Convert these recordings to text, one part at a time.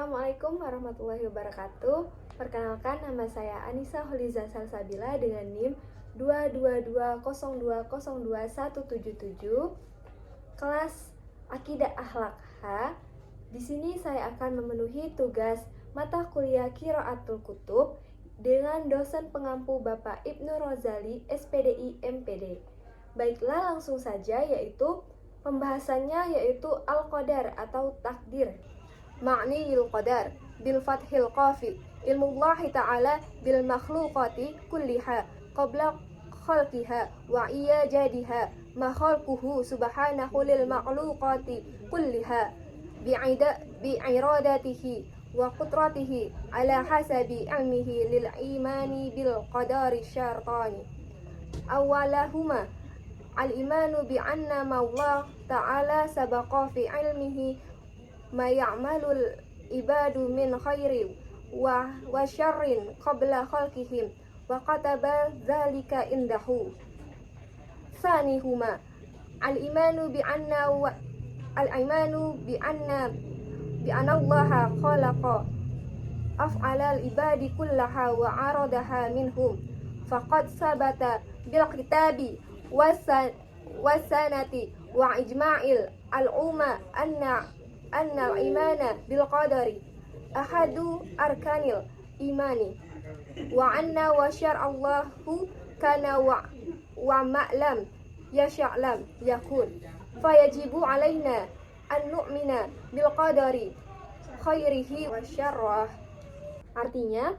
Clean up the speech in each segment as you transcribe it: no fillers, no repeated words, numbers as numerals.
Assalamualaikum warahmatullahi wabarakatuh. Perkenalkan, nama saya Anissa Holiza Salsabila dengan NIM 22202022177, kelas Akidah Akhlak H. Di sini saya akan memenuhi tugas mata kuliah Qiraatul Kutub dengan dosen pengampu Bapak Ibnu Rozali, SPDI MPD. Baiklah, langsung saja, yaitu pembahasannya yaitu Al-Qadar atau takdir. Ma'niyil qadar bil fathil qafi ilmullahi ta'ala bil makhluqati kulliha qabla khalqiha wa iyajadiha ma khalquhu subhanahu lil makhluqati kulliha bi'iradatihi wa qudratihi ala hasabi ilmihi lil imani bil qadari syartani. Awalahuma al-imanu bi anna mawlah ta'ala sabaqa fi ilmihi ma ya'malul ibadu min khairin wa syarrin qabla khalqihim wa kataba dzalika indahu. Tsanihuma al-imanu bi anna Allaha khalaqa af'alal ibadi kullaha wa aradaha minhum faqad sabata bil kitabi wasanati wa ijma'il al-umma anna al-imana bil qadari ahadu arkanil imani wa anna wa syar'allahu kana wa ma'lam yasha'lam yakun fayajibu alaina an nu'mina bil qadari khairihi wa syarrah. Artinya,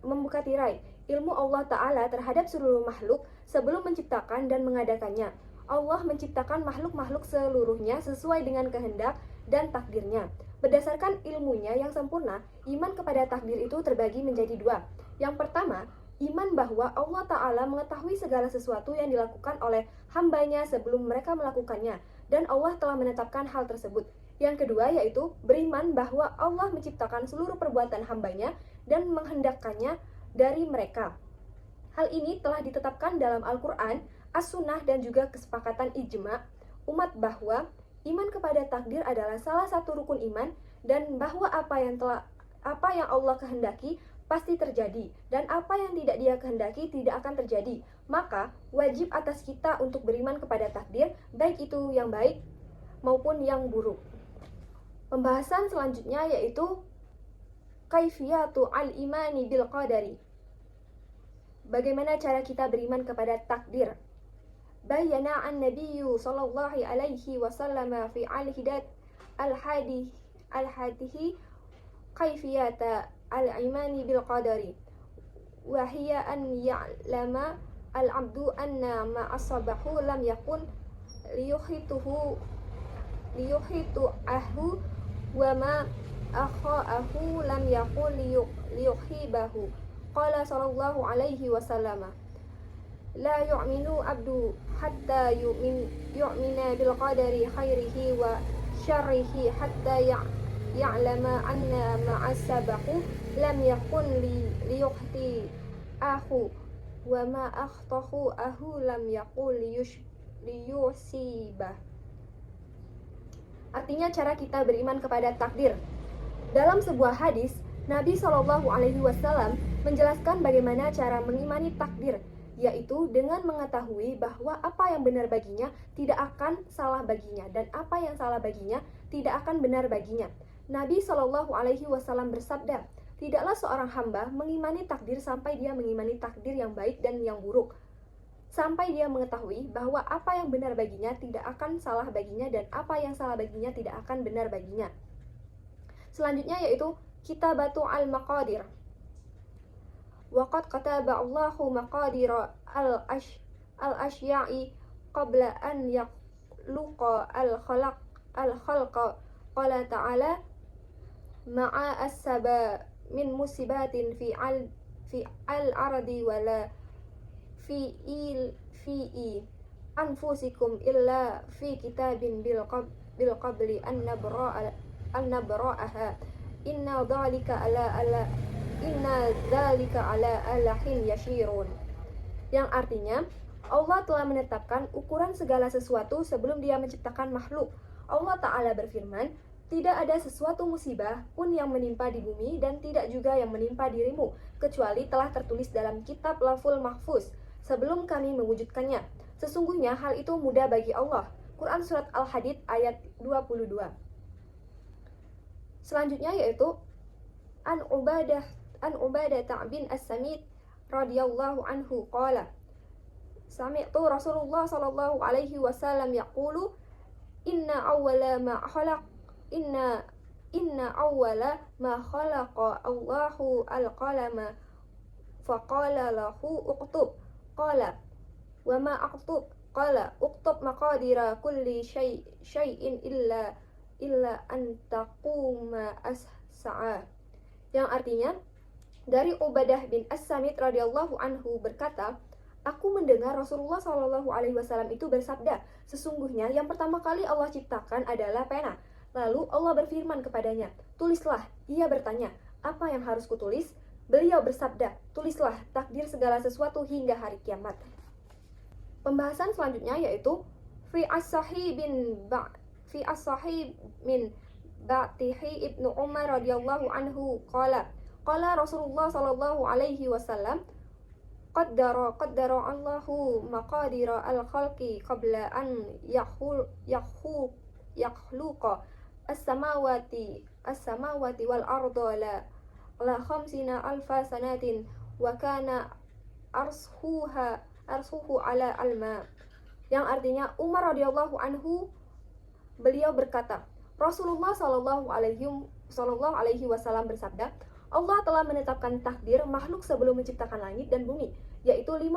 membuka tirai ilmu Allah Ta'ala terhadap seluruh makhluk sebelum menciptakan dan mengadakannya. Allah menciptakan makhluk-makhluk seluruhnya sesuai dengan kehendak dan takdirnya. Berdasarkan ilmunya yang sempurna, iman kepada takdir itu terbagi menjadi dua. Yang pertama, iman bahwa Allah Ta'ala mengetahui segala sesuatu yang dilakukan oleh hambanya sebelum mereka melakukannya, dan Allah telah menetapkan hal tersebut. Yang kedua yaitu beriman bahwa Allah menciptakan seluruh perbuatan hambanya dan menghendakkannya dari mereka. Hal ini telah ditetapkan dalam Al-Quran, As-Sunnah, dan juga kesepakatan ijma' umat bahwa iman kepada takdir adalah salah satu rukun iman, dan bahwa apa yang Allah kehendaki pasti terjadi, dan apa yang tidak Dia kehendaki tidak akan terjadi. Maka wajib atas kita untuk beriman kepada takdir, baik itu yang baik maupun yang buruk. Pembahasan selanjutnya yaitu kaifiyatu al-imani bil qadari. Bagaimana cara kita beriman kepada takdir? Bayyana an-nabiyyu sallallahu alaihi wasallam fi al-hidat al-hadihi kaifiyata al-imani bil qadari wa hiya an ya'lama al-'abdu anna ma asabahu lam yakun liyuhitu ahu wa ma akhaahu lam yakun liyuhibahu. Qala sallallahu alaihi wasallam, la yu'minu abdu hatta yu'mina bil qadari khairihi wa syarrihi hatta ya'lama anna ma asabahu lam yakun liyukhti ahu wa ma akhtahu ahu lam yakun liyusibah. Artinya, cara kita beriman kepada takdir. Dalam sebuah hadis, Nabi SAW menjelaskan bagaimana cara mengimani takdir, yaitu dengan mengetahui bahwa apa yang benar baginya tidak akan salah baginya, dan apa yang salah baginya tidak akan benar baginya. Nabi SAW bersabda, tidaklah seorang hamba mengimani takdir sampai dia mengimani takdir yang baik dan yang buruk, sampai dia mengetahui bahwa apa yang benar baginya tidak akan salah baginya, dan apa yang salah baginya tidak akan benar baginya. Selanjutnya yaitu kitabatu al-maqadir. Waqad kataba Allahu maqadira al-asya'i qabla an yakhluqa al-khalqa. Qala ta'ala ma'a as-saba min musibatin fi al-ardi wala fi anfusikum illa fi kitabin bil qabli an nabra'aha inna dzalika ala alahin yashirun. Yang artinya, Allah telah menetapkan ukuran segala sesuatu sebelum Dia menciptakan makhluk. Allah Ta'ala berfirman, Tidak ada sesuatu musibah pun yang menimpa di bumi dan tidak juga yang menimpa dirimu, kecuali telah tertulis dalam kitab Lauhul Mahfuz sebelum kami mewujudkannya. Sesungguhnya hal itu mudah bagi Allah. Quran Surat Al-Hadid ayat 22. Selanjutnya yaitu An Ubadah bin As-Samit radhiyallahu anhu qala Sami'tu Rasulullah sallallahu alaihi wasallam yaqulu inna awwala ma khalaqa Allahu al-qalama faqala lahu uktub qala wa ma aktub qala uktub maqadira kulli syai'in illa an taquma as-sa'a, yang artinya dari Ubadah bin As-Samit radhiyallahu anhu berkata, aku mendengar Rasulullah Shallallahu alaihi wasallam itu bersabda, sesungguhnya yang pertama kali Allah ciptakan adalah pena. Lalu Allah berfirman kepadanya, tulislah. Ia bertanya, apa yang harus kutulis? Beliau bersabda, tulislah takdir segala sesuatu hingga hari kiamat. Pembahasan selanjutnya yaitu fi as-sahih min Ba'tihi ibnu Umar radhiyallahu anhu qala Rasulullah sallallahu alaihi wasallam qaddara Allahu maqadira al-khalqi qabla an yakhluqa as-samawati wal arda la khamsina alfa sanatin wa kana arshuhu ala alma, yang artinya Umar radhiyallahu anhu beliau berkata, Rasulullah Shallallahu alaihi wasallam bersabda, Allah telah menetapkan takdir makhluk sebelum menciptakan langit dan bumi, yaitu 50.000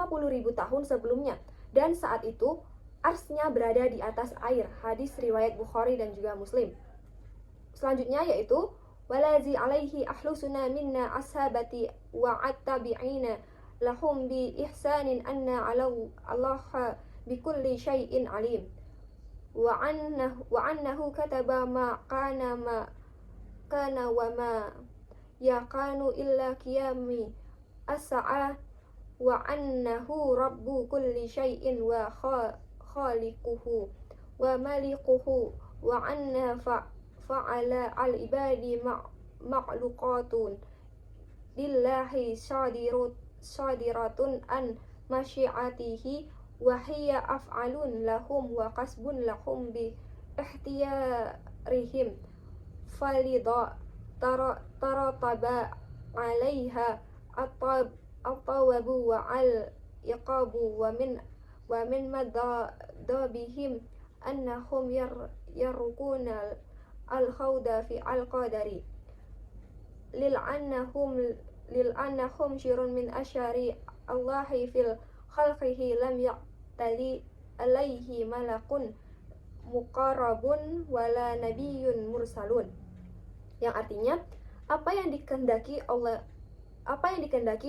tahun sebelumnya, dan saat itu arsy-nya berada di atas air. Hadis riwayat Bukhari dan juga Muslim. Selanjutnya yaitu walazi alaihi ahlusuna minna ashabati wa at-tabi'ina lahum bi ihsanin anna Allah bi kulli syai'in alim wa annahu kataba ma kana wa ma yakanu illa qiyami as-sa'a wa annahu rabbu kulli syai'in wa khaliquhu wa malikuhu wa anna fa'ala al-ibadi ma'luqatun lillahi shadiratun an masyiatihi wa hiya af'alun lahum wa kasbun lahum bi ihtiyarihim falidha tarataba alaiha at-tawabu wa al-iqabu wa min madabihim annahum yarukuna al-khawda fi al-qadari lil'annahum syirun min asyari Allahi fil khalqihi lam yaqtali alaihi malakun muqarrabun wala nabiyyun mursalun, yang artinya apa yang dikehendaki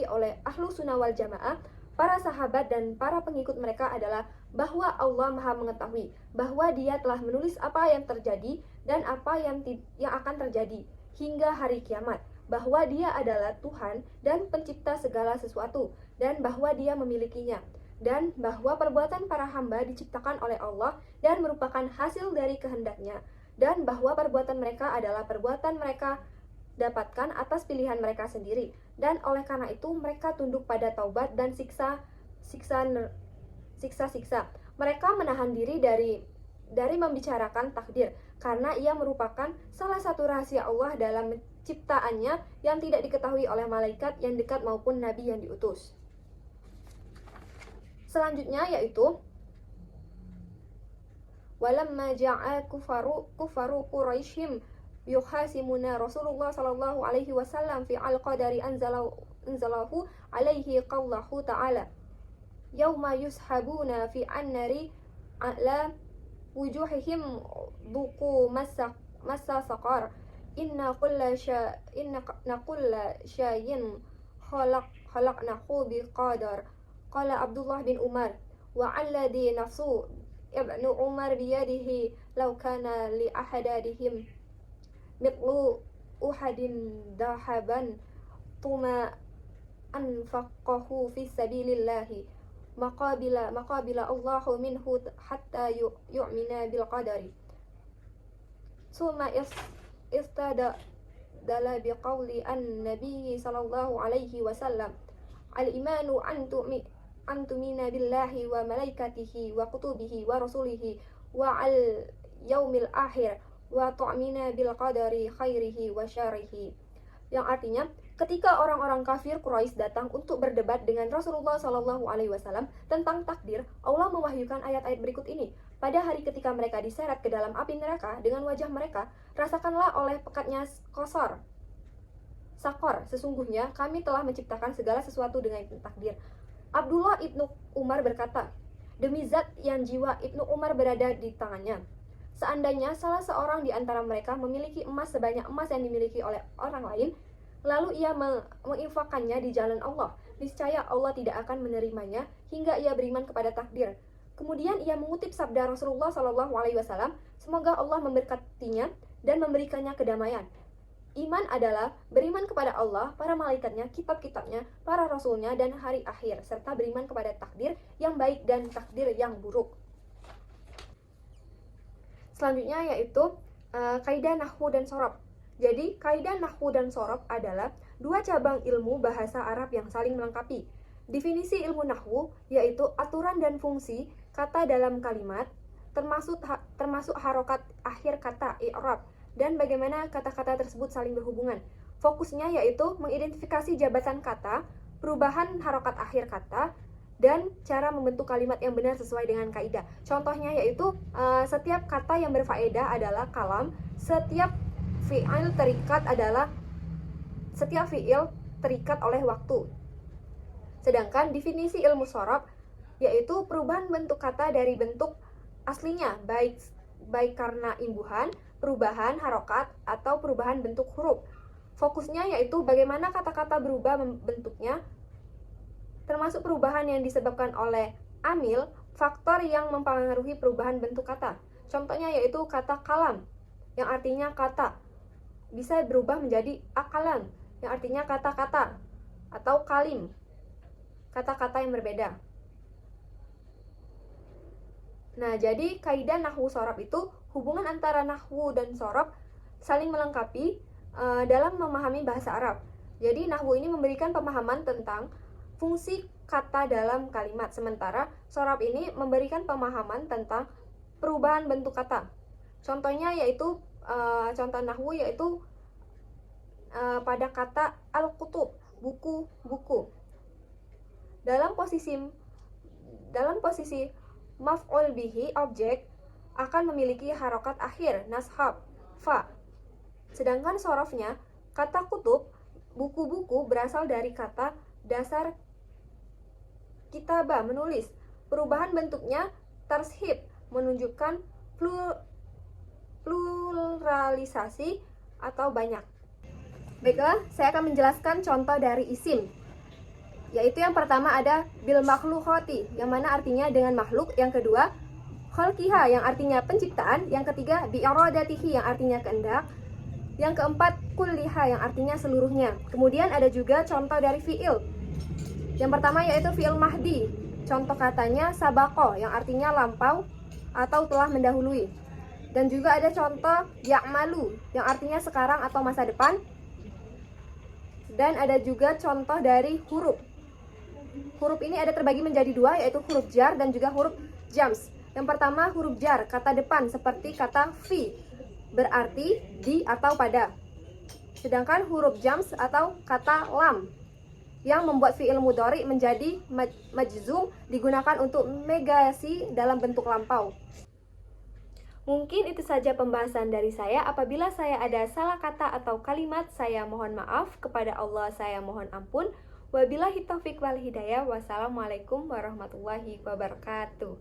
oleh ahlu sunnah wal jamaah, para sahabat dan para pengikut mereka adalah bahwa Allah Maha mengetahui, bahwa Dia telah menulis apa yang terjadi dan apa yang akan terjadi hingga hari kiamat, bahwa Dia adalah Tuhan dan pencipta segala sesuatu, dan bahwa Dia memilikinya, dan bahwa perbuatan para hamba diciptakan oleh Allah dan merupakan hasil dari kehendak-Nya, dan bahwa perbuatan mereka adalah perbuatan mereka dapatkan atas pilihan mereka sendiri, dan oleh karena itu mereka tunduk pada taubat dan siksa. Mereka menahan diri dari membicarakan takdir karena ia merupakan salah satu rahasia Allah dalam ciptaannya yang tidak diketahui oleh malaikat yang dekat maupun nabi yang diutus. Selanjutnya yaitu walamma ja'a kufaru Quraisyim yuhasimuna Rasulullah sallallahu alaihi wasallam fi al-qadari anzalahu alaihi qawlahu ta'ala yauma yushabuna fi an-nari ala wujuhihim dhuqu massa saqar inna kulla syai'in khalaqnahu biqadar. Qala Abdullah bin Umar wa alladhi nafsu ibnu Umar biyadihi law kana li ahadihim mithlu uhadin dahaban tuma anfaqahu fi sabilillahi maqabila Allahu minhu hatta yu'mina bil qadari summa istadala biqawli an-nabi sallallahu alaihi wasallam al-imanu an tumina billahi wa malaikatihi wa kutubihi wa rasulihi wa al yaumil akhir wa tu'mina bil qadari khairihi wa syarihi. Yang artinya, ketika orang-orang kafir Quraisy datang untuk berdebat dengan Rasulullah Shallallahu Alaihi Wasallam tentang takdir, Allah mewahyukan ayat-ayat berikut ini. Pada hari ketika mereka diseret ke dalam api neraka dengan wajah mereka, rasakanlah oleh pekatnya sakor. Sesungguhnya kami telah menciptakan segala sesuatu dengan takdir. Abdullah ibnu Umar berkata, demi zat yang jiwa ibnu Umar berada di tangannya, seandainya salah seorang di antara mereka memiliki emas sebanyak emas yang dimiliki oleh orang lain, lalu ia menginfakkannya di jalan Allah, niscaya Allah tidak akan menerimanya hingga ia beriman kepada takdir. Kemudian ia mengutip sabda Rasulullah Shallallahu Alaihi Wasallam, semoga Allah memberkatinya dan memberikannya kedamaian. Iman adalah beriman kepada Allah, para malaikatnya, kitab-kitabnya, para rasulnya, dan hari akhir, serta beriman kepada takdir yang baik dan takdir yang buruk. Selanjutnya yaitu kaidah nahwu dan sorob. Jadi kaidah nahwu dan sorob adalah dua cabang ilmu bahasa Arab yang saling melengkapi. Definisi ilmu nahwu yaitu aturan dan fungsi kata dalam kalimat, termasuk harokat akhir kata i'rab, dan bagaimana kata-kata tersebut saling berhubungan. Fokusnya yaitu mengidentifikasi jabatan kata, perubahan harokat akhir kata, dan cara membentuk kalimat yang benar sesuai dengan kaidah. Contohnya yaitu setiap kata yang berfaedah adalah kalam, setiap fi'il terikat oleh waktu. Sedangkan definisi ilmu sorob yaitu perubahan bentuk kata dari bentuk aslinya, baik karena imbuhan, perubahan harokat, atau perubahan bentuk huruf. Fokusnya yaitu bagaimana kata-kata berubah bentuknya, termasuk perubahan yang disebabkan oleh amil, faktor yang mempengaruhi perubahan bentuk kata. Contohnya yaitu kata kalam, yang artinya kata, bisa berubah menjadi akalan, yang artinya kata-kata, atau kalim, kata-kata yang berbeda. Nah, jadi kaidah nahwu sorob itu hubungan antara nahwu dan sorob saling melengkapi dalam memahami bahasa Arab. Jadi nahwu ini memberikan pemahaman tentang fungsi kata dalam kalimat, sementara sorob ini memberikan pemahaman tentang perubahan bentuk kata. Contohnya yaitu contoh nahwu yaitu pada kata al-kutub, buku-buku. Dalam posisi maf'ul bihi, objek akan memiliki harokat akhir nashab fa. Sedangkan sorofnya, kata kutub, buku-buku, berasal dari kata dasar kitaba, menulis. Perubahan bentuknya tarshib, menunjukkan pluralisasi atau banyak. Baiklah, saya akan menjelaskan contoh dari isim. Yaitu yang pertama ada bil makhluqati, yang mana artinya dengan makhluk. Yang kedua, khalqiha, yang artinya penciptaan. Yang ketiga, bi iradatihi, yang artinya kehendak. Yang keempat, kulliha, yang artinya seluruhnya. Kemudian ada juga contoh dari fi'il. Yang pertama yaitu fi'il mahdi. Contoh katanya sabaqo, yang artinya lampau atau telah mendahului. Dan juga ada contoh ya'malu, yang artinya sekarang atau masa depan. Dan ada juga contoh dari huruf. Huruf ini ada terbagi menjadi dua, yaitu huruf jar dan juga huruf jams. Yang pertama huruf jar, kata depan seperti kata fi, berarti di atau pada. Sedangkan huruf jams atau kata lam, yang membuat fi'il mudhari menjadi majzum, digunakan untuk negasi dalam bentuk lampau. Mungkin itu saja pembahasan dari saya. Apabila saya ada salah kata atau kalimat, saya mohon maaf. Kepada Allah saya mohon ampun. Wabillahi taufiq wal hidayah. Wassalamualaikum warahmatullahi wabarakatuh.